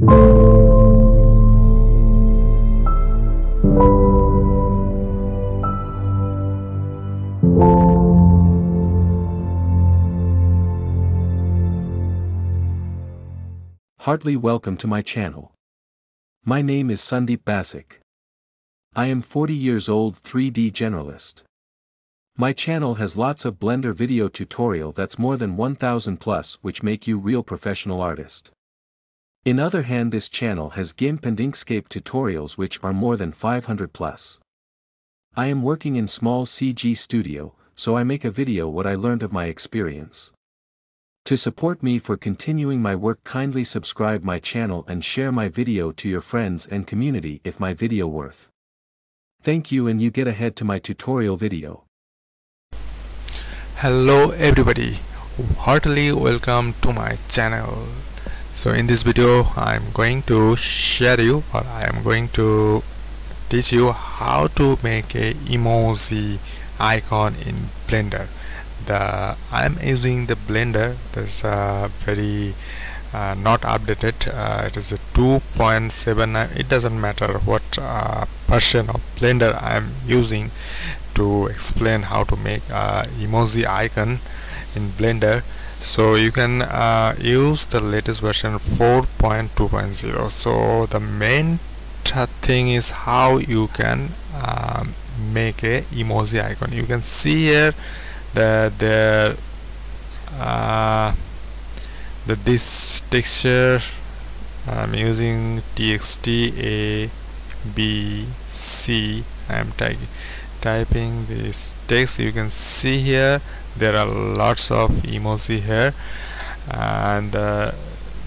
Heartily welcome to my channel. My name is Sandeep Basic. I am 40 years old 3D generalist. My channel has lots of Blender video tutorial that's more than 1000 plus which make you real professional artist. In other hand this channel has GIMP and Inkscape tutorials which are more than 500 plus. I am working in small CG studio, so I make a video what I learned of my experience. To support me for continuing my work, kindly subscribe my channel and share my video to your friends and community if my video worth. Thank you, and you get ahead to my tutorial video. Hello everybody, heartily welcome to my channel. So in this video I am going to share you, or I am going to teach you how to make a emoji icon in Blender. I am using the Blender that's very not updated. It is a 2.79. It doesn't matter what version of Blender I am using to explain how to make a emoji icon in Blender. So you can use the latest version 4.2.0. so the main thing is how you can make a emoji icon. You can see here that this texture I'm using txt a b c. I'm typing this text. You can see here there are lots of emoji here, and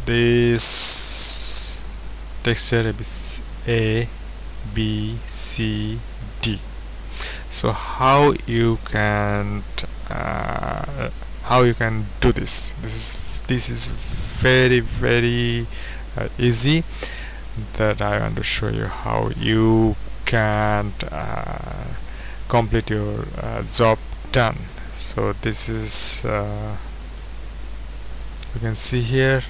this texture is a b c d. So how you can do this? This is very easy. That I want to show you how you can complete your job done. So this is you can see here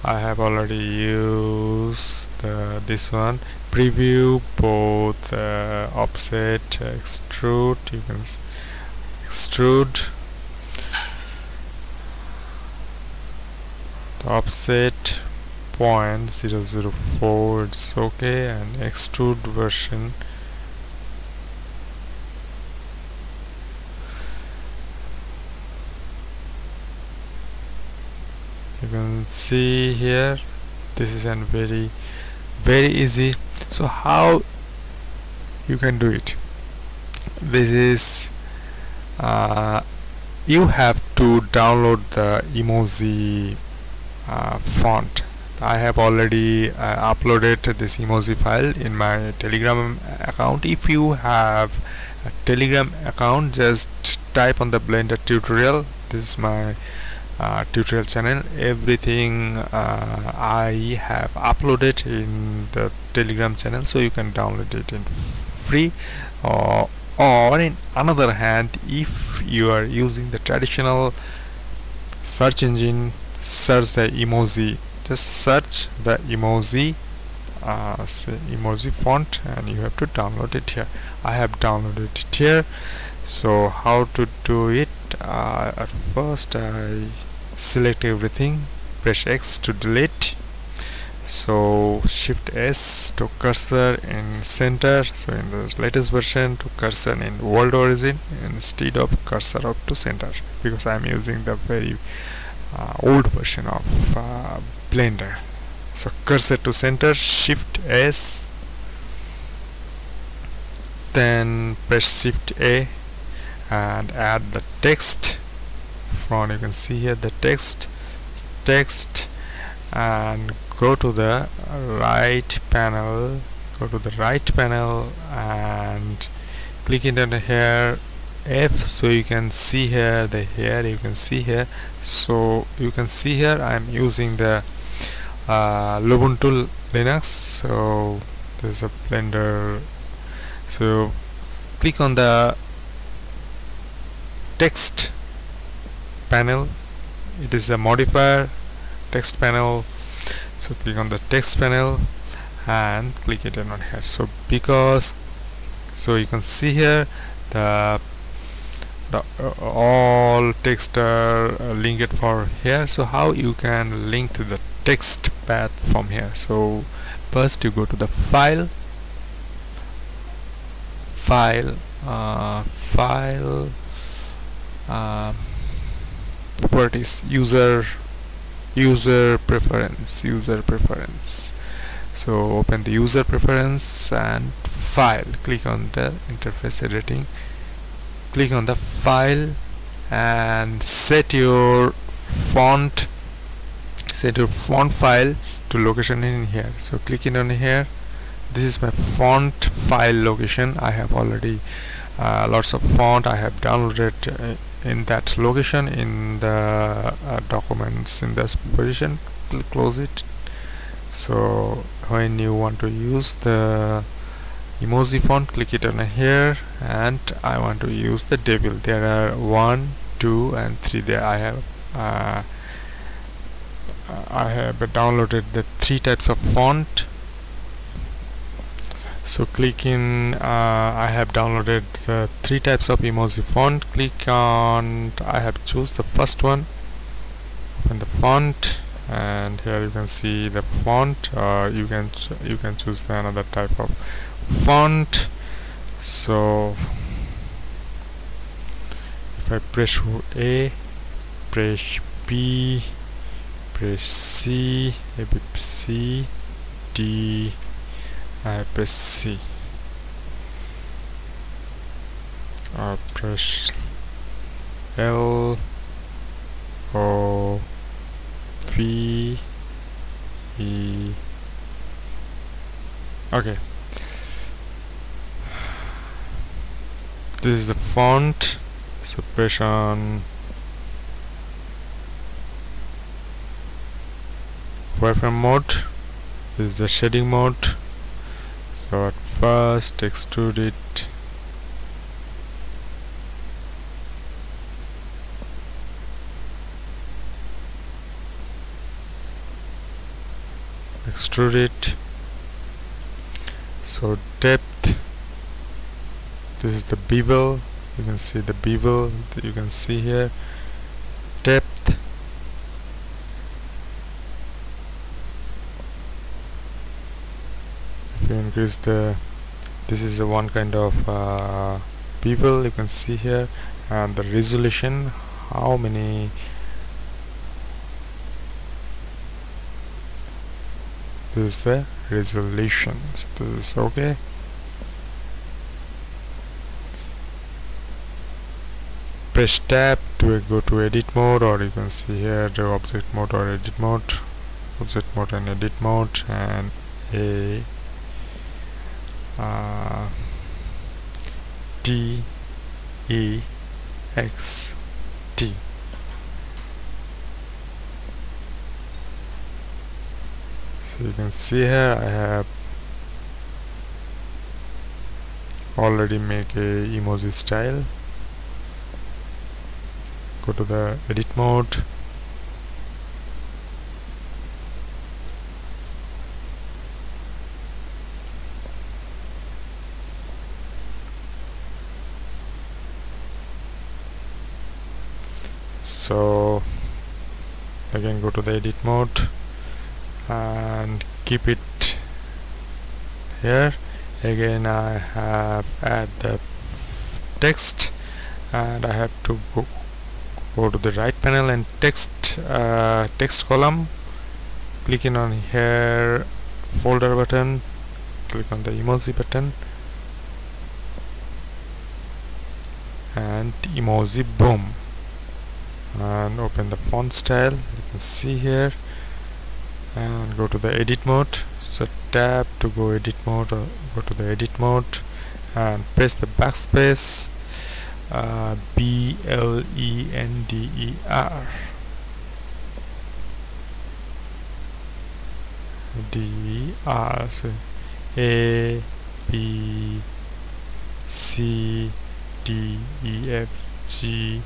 I have already used this one, preview, both offset, extrude. You can extrude, the offset 0.004, it's okay, and extrude version. You can see here this is very easy. So how you can do it? This is you have to download the emoji font. I have already uploaded this emoji file in my Telegram account. If you have a Telegram account, just type on the Blender tutorial. This is my tutorial channel. Everything I have uploaded in the Telegram channel, so you can download it in free. Or in another hand, if you are using the traditional search engine, search the emoji, just search the emoji emoji font, and you have to download it here. I have downloaded it here. So how to do it? At first I select everything, press X to delete, so shift S to cursor in center. So in the latest version, to cursor in world origin instead of cursor up to center, because I am using the very old version of Blender. So cursor to center, shift S, then press shift A and add the text font. You can see here the text, and go to the right panel, and click it on here F. So you can see here the you can see here. So you can see here I am using the ubuntu Linux. So there's a Blender. So click on the text panel. It is a modifier text panel. So click on the text panel and click it on here. So you can see here the all text are linked for here. So how you can link to the text path from here? So first you go to the file properties, user preference. So open the user preference and file, click on the interface editing, click on the file and set your font file to location in here. So click it on here. This is my font file location. I have already lots of font I have downloaded in that location in the documents in this position. Close it. So when you want to use the emoji font, click it on here, and I want to use the devil. There are 1, 2 and 3 there. I have downloaded the 3 types of font. So click in I have downloaded 3 types of emoji font. Click on, I have choose the first one, open the font, and here you can see the font. You can choose the another type of font. So if I press A, press B, press C, C, D, I press C, press L, O, V, E. Okay, this is the font. So press on wireframe mode. This is the shading mode. So at first extrude it, so depth, this is the bevel, you can see the bevel that you can see here. Depth, if you increase the, this is a one kind of bevel you can see here, and the resolution, how many, this is the resolution. So this is okay. Press tab to go to edit mode, or you can see here the object mode or edit mode, object mode and edit mode, and a D E X T. So you can see here I have already make a emoji style. Go to the edit mode, so again go to the edit mode and keep it here. Again I have add the text, and I have to go to the right panel and text column, clicking on here folder button, click on the emoji button and emoji boom, and open the font style, you can see here, and go to the edit mode. So tab to go edit mode, or go to the edit mode and press the backspace, blender, so A B C D E F G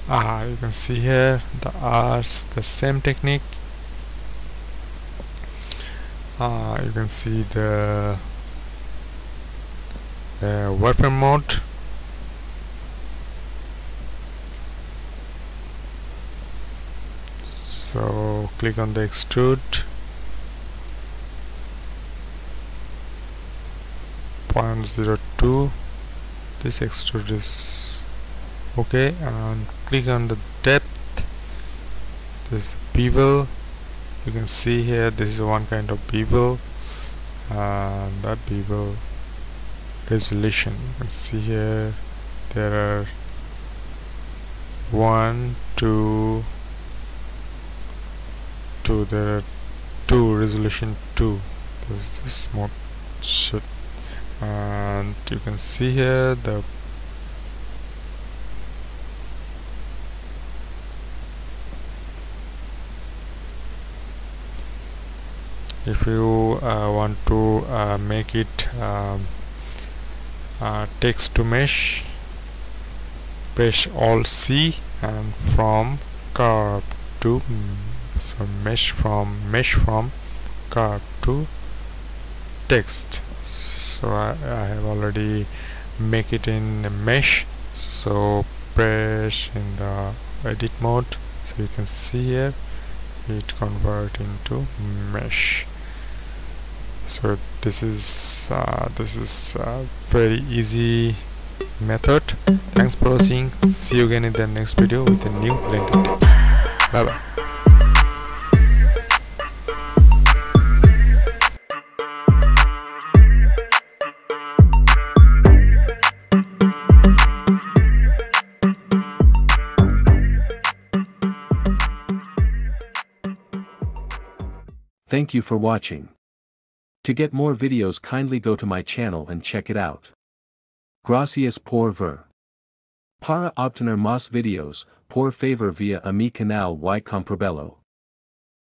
You can see here the R's, the same technique. You can see the wireframe mode. So click on the extrude 0.02. This extrude is okay, and click on the depth. This is the bevel. You can see here this is one kind of bevel, and that bevel resolution, you can see here there are 1, 2, there are 2, resolution 2. This mode should, and you can see here the if you want to make it text to mesh, press Alt C, and from curve to mesh from curve to text. So I have already make it in a mesh, so press in the edit mode, so you can see here it convert into mesh. So this is very easy method. Thanks for watching. See you again in the next video with a new Blender text. Bye bye. Thank you for watching. To get more videos, kindly go to my channel and check it out. Gracias por ver. Para obtener más videos, por favor via a mi canal y comprabelo.